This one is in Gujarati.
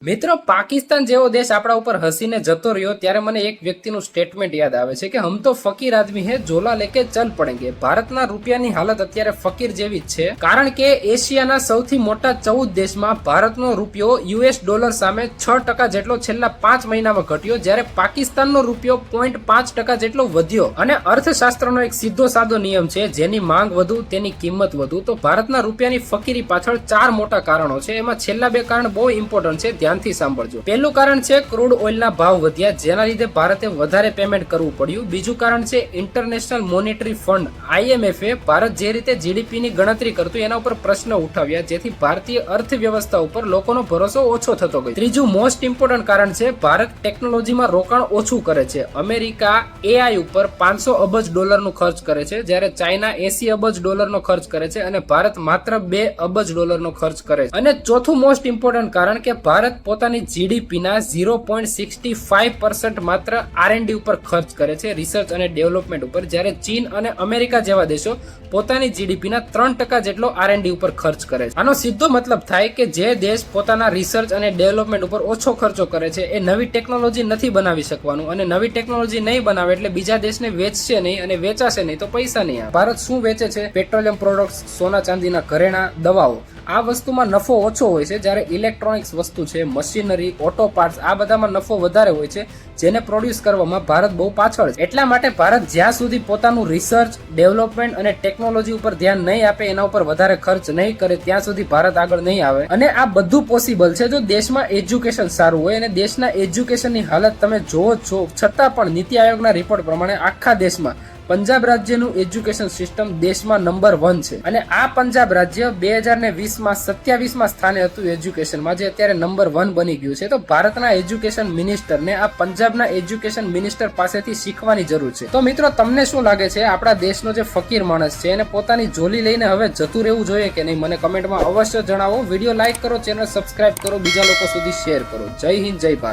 મિત્રો, પાકિસ્તાન જેવો દેશ આપણા ઉપર હસીને જતો રહ્યો ત્યારે મને એક વ્યક્તિનું સ્ટેટમેન્ટ યાદ આવે છે કે હમ તો ફકીર આદમી હે, ઝોલા લેકે ચલ પડેંગે. ભારતના રૂપિયાની હાલત અત્યારે ફકીર જેવી જ છે, કારણ કે એશિયાના સૌથી મોટા 14 દેશમાં ભારતનો રૂપિયો યુએસ ડોલર સામે 6% જેટલો છેલ્લા 5 મહિનામાં ઘટ્યો, જ્યારે પાકિસ્તાનનો રૂપિયો 0.5% જેટલો વધ્યો. અને અર્થશાસ્ત્રનો એક સીધો સાદો નિયમ છે, જેની માંગ વધુ તેની કિંમત વધુ. તો ભારતના રૂપિયાની ફકીરી પાછળ 4 મોટા કારણો છે. એમાં છેલ્લા 2 કારણ બહુ ઇમ્પોર્ટન્ટ છે, ધ્યાનથી સાંભળજો. પહેલું કારણ છે ક્રૂડ ઓઇલના ભાવ વધ્યા, જેના લીધે ભારતે વધારે પેમેન્ટ કરવું પડ્યું. બીજું કારણ છે ઇન્ટરનેશનલ મોનેટરી ફંડ IMF એ ભારત જે રીતે જીડીપી ની ગણતરી કરતું એના ઉપર પ્રશ્ન ઉઠાવ્યા, જેથી ભારતીય અર્થવ્યવસ્થા ઉપર લોકોનો ભરોસો ઓછો થતો ગયો. ત્રીજું મોસ્ટ ઇમ્પોર્ટન્ટ કારણ છે ભારત ટેકનોલોજીમાં રોકાણ ઓછું કરે છે. અમેરિકા AI ઉપર $500 અબજ નું ખર્ચ કરે છે, જ્યારે ચાઇના $80 અબજ નો ખર્ચ કરે છે અને ભારત માત્ર $2 અબજ નો ખર્ચ કરે છે. અને ચોથું મોસ્ટ ઇમ્પોર્ટન્ટ કારણ કે ભારત પોતાની જીડીપી ના 0.65% માત્ર R&D ઉપર ખર્ચ કરે છે, રિસર્ચ અને ડેવલપમેન્ટ ઉપર, જ્યારે ચીન અને અમેરિકા જેવા દેશો પોતાની જીડીપી ના 3% જેટલો R&D ઉપર ખર્ચ કરે છે. આનો સીધો મતલબ થાય કે જે દેશ પોતાના રિસર્ચ અને ડેવલપમેન્ટ ઉપર ઓછો ખર્ચો કરે છે એ નવી ટેકનોલોજી નથી બનાવી શકવાનું, અને નવી ટેકનોલોજી નહીં બનાવે એટલે બીજા દેશને વેચશે નહીં, અને વેચાશે નહીં તો પૈસા નહીં આવે. ભારત શું વેચે છે? પેટ્રોલિયમ પ્રોડક્ટ્સ, સોના ચાંદીના ઘરેણા, દવાઓ. આ વસ્તુમાં નફો ઓછો હોય છે, જ્યારે ઇલેક્ટ્રોનિક્સ વસ્તુ છે, મશીનરી, ઓટો પાર્ટ્સ, આ બધામાં નફો વધારે હોય છે, જેને પ્રોડ્યુસ કરવામાં ભારત બહુ પાછળ છે. એટલા માટે ભારત જ્યાં સુધી પોતાનું રિસર્ચ, ડેવલપમેન્ટ અને ટેકનોલોજી ઉપર ધ્યાન નહીં આપે, એના ઉપર વધારે ખર્ચ નહીં કરે, ત્યાં સુધી ભારત આગળ નહીં આવે. અને આ બધું પોસિબલ છે જો દેશમાં એજ્યુકેશન સારું હોય. અને દેશના એજ્યુકેશનની હાલત તમે જોવો છો, છતાં પણ નીતિ આયોગના રિપોર્ટ પ્રમાણે આખા દેશમાં પંજાબ રાજ્યનું એજ્યુકેશન સિસ્ટમ દેશમાં નંબર 1 છે. અને આ પંજાબ રાજ્ય 2020માં 27માં સ્થાને હતું એજ્યુકેશનમાં, જે અત્યારે નંબર 1 બની ગયું છે. તો ભારતના એજ્યુકેશન મિનિસ્ટરને આ પંજાબના એજ્યુકેશન મિનિસ્ટર પાસેથી શીખવાની જરૂર છે. તો મિત્રો, તમને શું લાગે છે, આપણા દેશનો જે ફકીર માણસ છે એને પોતાની ઝોલી લઈને હવે જતું રહેવું જોઈએ કે નહીં? મને કમેન્ટમાં અવશ્ય જણાવો. વિડીયો લાઈક કરો, ચેનલ સબસ્ક્રાઇબ કરો, બીજા લોકો સુધી શેર કરો. જય હિન્દ, જય ભારત.